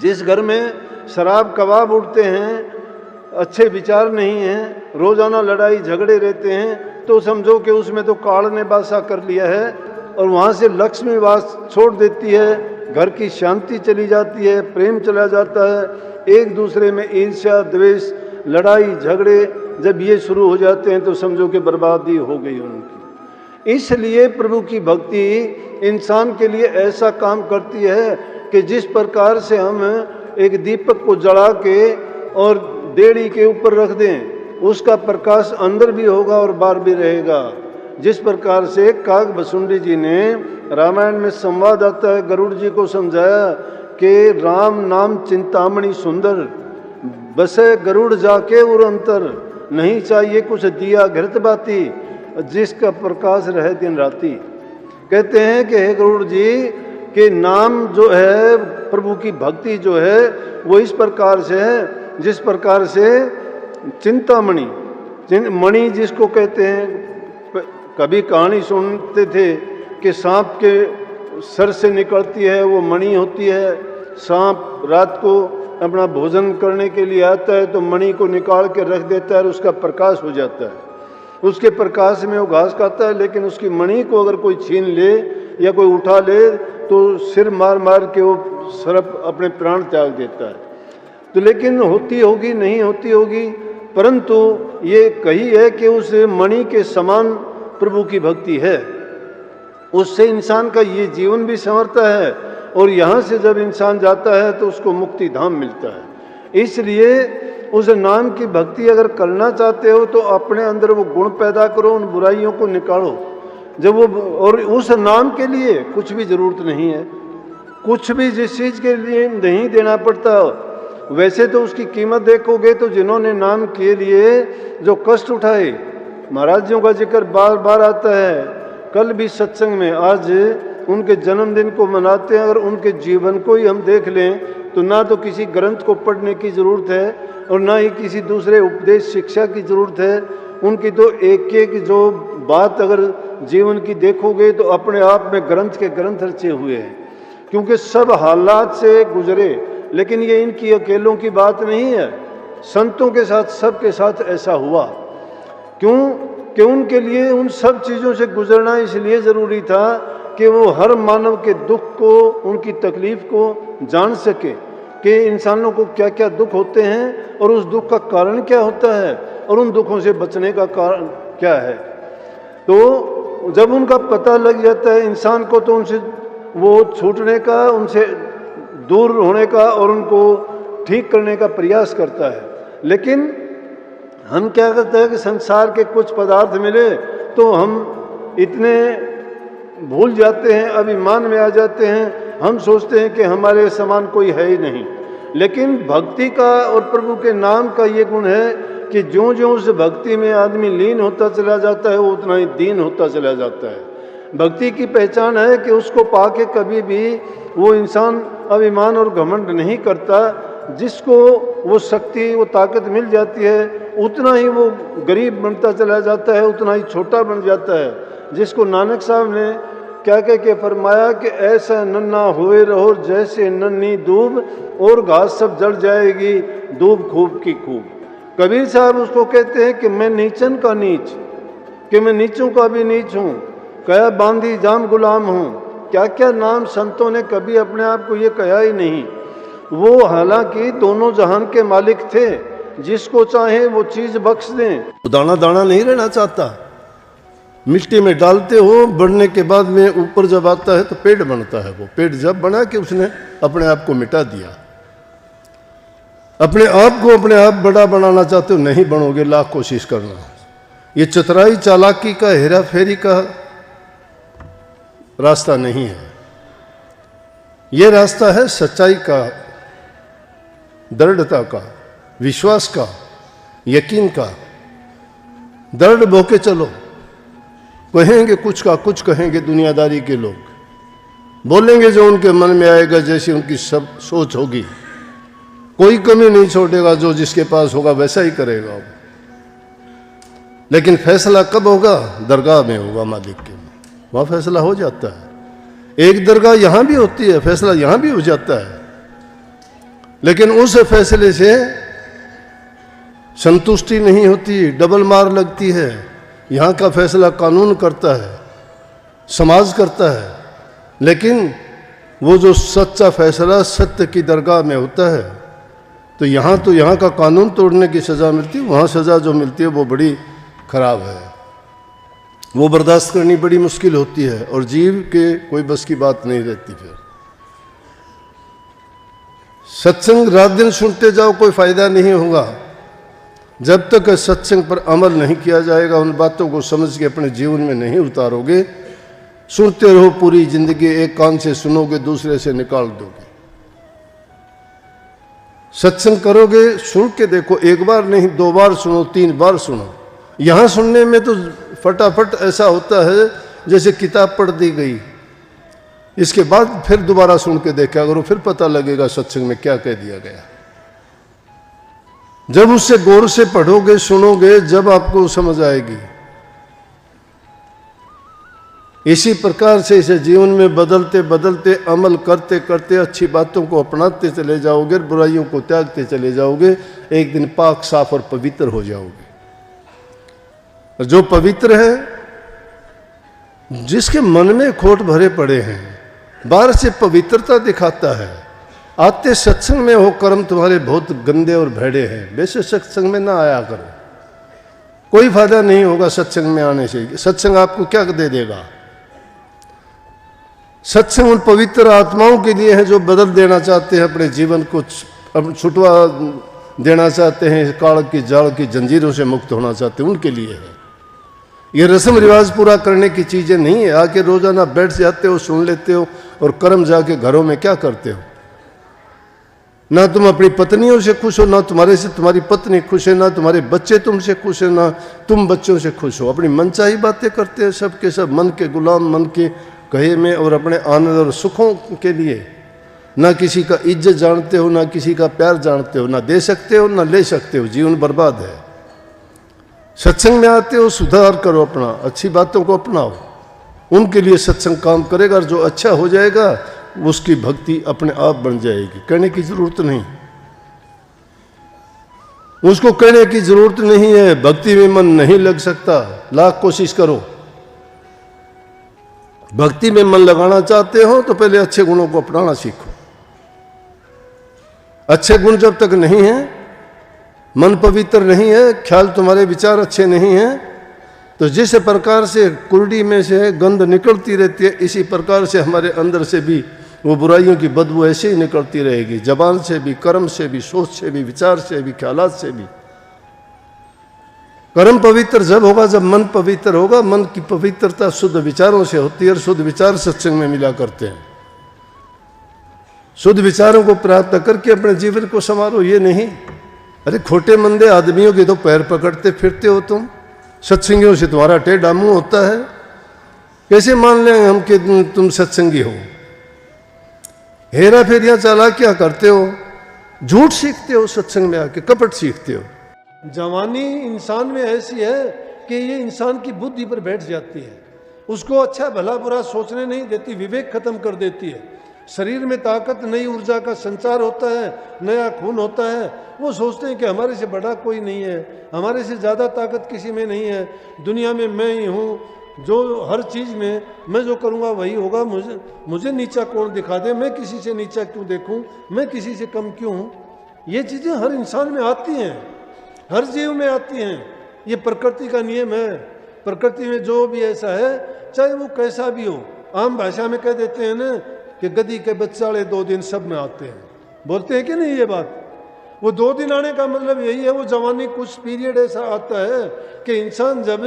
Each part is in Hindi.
जिस घर में शराब कबाब उठते हैं, अच्छे विचार नहीं हैं, रोजाना लड़ाई झगड़े रहते हैं, तो समझो कि उसमें तो काल ने वासा कर लिया है और वहाँ से लक्ष्मी वास छोड़ देती है, घर की शांति चली जाती है, प्रेम चला जाता है, एक दूसरे में ईर्ष्या द्वेष लड़ाई झगड़े जब ये शुरू हो जाते हैं तो समझो कि बर्बादी हो गई उनकी। इसलिए प्रभु की भक्ति इंसान के लिए ऐसा काम करती है कि जिस प्रकार से हम एक दीपक को जला के और देड़ी के ऊपर रख दें, उसका प्रकाश अंदर भी होगा और बाहर भी रहेगा। जिस प्रकार से काकभुसुंडी जी ने रामायण में संवाद आता है, गरुड़ जी को समझाया कि राम नाम चिंतामणि सुंदर, बसे गरुड़ जाके उर अंतर, नहीं चाहिए कुछ दिया घृत बाती, जिसका प्रकाश रहे दिन राती। कहते हैं कि हे गरुड़ जी के नाम जो है, प्रभु की भक्ति जो है वो इस प्रकार से है जिस प्रकार से चिंतामणि, मणि जिसको कहते हैं, कभी कहानी सुनते थे कि सांप के सर से निकलती है वो मणि होती है। सांप रात को अपना भोजन करने के लिए आता है तो मणि को निकाल के रख देता है और उसका प्रकाश हो जाता है, उसके प्रकाश में वो घास खाता है। लेकिन उसकी मणि को अगर कोई छीन ले या कोई उठा ले तो सिर मार मार के वो सर्प अपने प्राण त्याग देता है। तो लेकिन होती होगी नहीं होती होगी, परंतु ये कही है कि उस मणि के समान प्रभु की भक्ति है, उससे इंसान का ये जीवन भी संवरता है और यहाँ से जब इंसान जाता है तो उसको मुक्ति धाम मिलता है। इसलिए उस नाम की भक्ति अगर करना चाहते हो तो अपने अंदर वो गुण पैदा करो, उन बुराइयों को निकालो। जब वो, और उस नाम के लिए कुछ भी जरूरत नहीं है, कुछ भी जिस चीज़ के लिए नहीं देना पड़ता। वैसे तो उसकी कीमत देखोगे तो जिन्होंने नाम के लिए जो कष्ट उठाए, महाराजियों का जिक्र बार बार आता है। कल भी सत्संग में आज उनके जन्मदिन को मनाते हैं, अगर उनके जीवन को ही हम देख लें तो ना तो किसी ग्रंथ को पढ़ने की ज़रूरत है और ना ही किसी दूसरे उपदेश शिक्षा की ज़रूरत है। उनकी तो एक एक जो बात अगर जीवन की देखोगे तो अपने आप में ग्रंथ के ग्रंथ रचे हुए हैं, क्योंकि सब हालात से गुजरे। लेकिन ये इनकी अकेलों की बात नहीं है, संतों के साथ सबके साथ ऐसा हुआ। क्यों कि उनके लिए उन सब चीज़ों से गुजरना इसलिए ज़रूरी था कि वो हर मानव के दुख को, उनकी तकलीफ़ को जान सके कि इंसानों को क्या क्या दुख होते हैं और उस दुख का कारण क्या होता है और उन दुखों से बचने का कारण क्या है। तो जब उनका पता लग जाता है इंसान को तो उनसे वो छूटने का, उनसे दूर होने का और उनको ठीक करने का प्रयास करता है। लेकिन हम क्या करते हैं कि संसार के कुछ पदार्थ मिले तो हम इतने भूल जाते हैं, अभिमान में आ जाते हैं, हम सोचते हैं कि हमारे समान कोई है ही नहीं। लेकिन भक्ति का और प्रभु के नाम का ये गुण है कि ज्यों ज्यों उस भक्ति में आदमी लीन होता चला जाता है वो उतना ही दीन होता चला जाता है। भक्ति की पहचान है कि उसको पाके कभी भी वो इंसान अभिमान और घमंड नहीं करता। जिसको वो शक्ति वो ताकत मिल जाती है उतना ही वो गरीब बनता चला जाता है, उतना ही छोटा बन जाता है। जिसको नानक साहब ने क्या कह के फरमाया कि ऐसा नन्ना हुए रहो जैसे नन्ही दूब, और घास सब जड़ जाएगी दूब खूब की खूब। कबीर साहब उसको कहते हैं कि मैं नीचन का नीच, कि मैं नीचों का भी नीच हूँ, कया बांधी जाम गुलाम हूँ। क्या क्या नाम संतों ने कभी अपने आप को ये कहा ही नहीं। वो हालांकि दोनों जहान के मालिक थे, जिसको चाहे वो चीज़ बख्श दें। दाना दाना नहीं रहना चाहता, मिट्टी में डालते हो, बढ़ने के बाद में ऊपर जब आता है तो पेड़ बनता है। वो पेड़ जब बना कि उसने अपने आप को मिटा दिया। अपने आप को अपने आप बड़ा बनाना चाहते हो, नहीं बनोगे, लाख कोशिश करना। ये चतुराई चालाकी का, हेरा फेरी का रास्ता नहीं है। ये रास्ता है सच्चाई का, दृढ़ता का, विश्वास का, यकीन का। दृढ़ भोके चलो। कहेंगे कुछ का कुछ कहेंगे दुनियादारी के लोग, बोलेंगे जो उनके मन में आएगा, जैसी उनकी सब सोच होगी। कोई कमी नहीं छोड़ेगा, जो जिसके पास होगा वैसा ही करेगा। लेकिन फैसला कब होगा? दरगाह में होगा मालिक के, वहाँ फैसला हो जाता है। एक दरगाह यहाँ भी होती है, फैसला यहाँ भी हो जाता है। लेकिन उस फैसले से संतुष्टि नहीं होती, डबल मार लगती है। यहाँ का फैसला कानून करता है, समाज करता है, लेकिन वो जो सच्चा फैसला सत्य की दरगाह में होता है तो यहाँ का कानून तोड़ने की सज़ा मिलती है, वहाँ सज़ा जो मिलती है वो बड़ी खराब है, वो बर्दाश्त करनी बड़ी मुश्किल होती है और जीव के कोई बस की बात नहीं रहती। फिर सत्संग रात दिन सुनते जाओ, कोई फायदा नहीं होगा जब तक सत्संग पर अमल नहीं किया जाएगा, उन बातों को समझ के अपने जीवन में नहीं उतारोगे। सुनते रहो पूरी जिंदगी, एक कान से सुनोगे दूसरे से निकाल दोगे। सत्संग करोगे, सुन के देखो, एक बार नहीं 2 बार सुनो, 3 बार सुनो। यहाँ सुनने में तो फटाफट ऐसा होता है जैसे किताब पढ़ दी गई, इसके बाद फिर दोबारा सुन के देखा करो, फिर पता लगेगा सत्संग में क्या कह दिया गया। जब उससे गौर से पढ़ोगे, सुनोगे, जब आपको समझ आएगी। इसी प्रकार से इसे जीवन में बदलते बदलते अमल करते करते अच्छी बातों को अपनाते चले जाओगे, बुराइयों को त्यागते चले जाओगे, एक दिन पाक साफ और पवित्र हो जाओगे। जो पवित्र है, जिसके मन में खोट भरे पड़े हैं, बाहर से पवित्रता दिखाता है, आते सत्संग में हो कर्म तुम्हारे बहुत गंदे और भैड़े हैं, वैसे सत्संग में ना आया करो, कोई फायदा नहीं होगा सत्संग में आने से। सत्संग आपको क्या दे देगा? सत्संग उन पवित्र आत्माओं के लिए है जो बदल देना चाहते हैं, अपने जीवन को छुटवा देना चाहते हैं, काल की जाल की जंजीरों से मुक्त होना चाहते हैं, उनके लिए है। ये रस्म रिवाज पूरा करने की चीज़ें नहीं है। आके रोजाना बैठ जाते हो, सुन लेते हो और कर्म जाके घरों में क्या करते हो? ना तुम अपनी पत्नियों से खुश हो, ना तुम्हारे से तुम्हारी पत्नी खुश है, ना तुम्हारे बच्चे तुमसे खुश है, ना तुम बच्चों से खुश हो। अपनी मनचाही बातें करते हैं, सब के सब मन के गुलाम, मन के कहे में और अपने आनंद और सुखों के लिए। ना किसी का इज्जत जानते हो, ना किसी का प्यार जानते हो, ना दे सकते हो ना ले सकते हो, जीवन बर्बाद है। सत्संग में आते हो, सुधार करो अपना, अच्छी बातों को अपनाओ, उनके लिए सत्संग काम करेगा और जो अच्छा हो जाएगा उसकी भक्ति अपने आप बन जाएगी। कहने की जरूरत नहीं, उसको कहने की जरूरत नहीं है। भक्ति में मन नहीं लग सकता, लाख कोशिश करो। भक्ति में मन लगाना चाहते हो तो पहले अच्छे गुणों को अपनाना सीखो। अच्छे गुण जब तक नहीं है, मन पवित्र नहीं है, ख्याल तुम्हारे विचार अच्छे नहीं हैं, तो जिस प्रकार से कुर्डी में से गंध निकलती रहती है, इसी प्रकार से हमारे अंदर से भी वो बुराइयों की बदबू ऐसे ही निकलती रहेगी, जबान से भी, कर्म से भी, सोच से भी, विचार से भी, ख्यालात से भी। कर्म पवित्र जब होगा जब मन पवित्र होगा। मन की पवित्रता शुद्ध विचारों से होती है और शुद्ध विचार सत्संग में मिला करते हैं। शुद्ध विचारों को प्राप्त करके अपने जीवन को संवारो। ये नहीं, अरे खोटे मंदे आदमियों के तो पैर पकड़ते फिरते हो तुम, सत्संगियों से तुम्हारा टेढ़ा मुंह होता है, कैसे मान लेंगे हम कि तुम सत्संगी हो? हेरा फेरियां चाला क्या करते हो, झूठ सीखते हो, सत्संग में आके कपट सीखते हो। जवानी इंसान में ऐसी है कि ये इंसान की बुद्धि पर बैठ जाती है, उसको अच्छा भला बुरा सोचने नहीं देती, विवेक खत्म कर देती है। शरीर में ताकत, नई ऊर्जा का संचार होता है, नया खून होता है। वो सोचते हैं कि हमारे से बड़ा कोई नहीं है, हमारे से ज़्यादा ताकत किसी में नहीं है, दुनिया में मैं ही हूँ, जो हर चीज़ में मैं जो करूँगा वही होगा, मुझे नीचा कौन दिखा दे, मैं किसी से नीचा क्यों देखूँ, मैं किसी से कम क्यों हूँ। ये चीज़ें हर इंसान में आती हैं, हर जीव में आती हैं। ये प्रकृति का नियम है। प्रकृति में जो भी ऐसा है, चाहे वो कैसा भी हो, आम भाषा में कह देते हैं ना कि गधी के बच्चाड़े 2 दिन सब में आते हैं, बोलते हैं कि नहीं ये बात? वो 2 दिन आने का मतलब यही है, वो जवानी कुछ पीरियड ऐसा आता है कि इंसान जब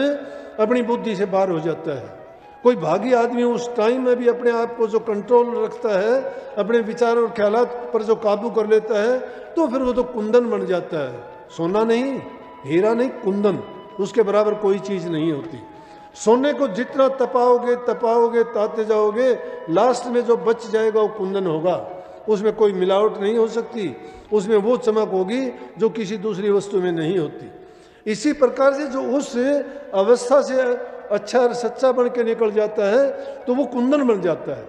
अपनी बुद्धि से बाहर हो जाता है। कोई भागी आदमी उस टाइम में भी अपने आप को जो कंट्रोल रखता है, अपने विचार और ख्यालात पर जो काबू कर लेता है, तो फिर वो तो कुंदन बन जाता है। सोना नहीं, हीरा नहीं, कुंदन, उसके बराबर कोई चीज़ नहीं होती। सोने को जितना तपाओगे तपाओगे ताते जाओगे, लास्ट में जो बच जाएगा वो कुंदन होगा। उसमें कोई मिलावट नहीं हो सकती, उसमें वो चमक होगी जो किसी दूसरी वस्तु में नहीं होती। इसी प्रकार से जो उस अवस्था से अच्छा और सच्चा बन के निकल जाता है तो वो कुंदन बन जाता है।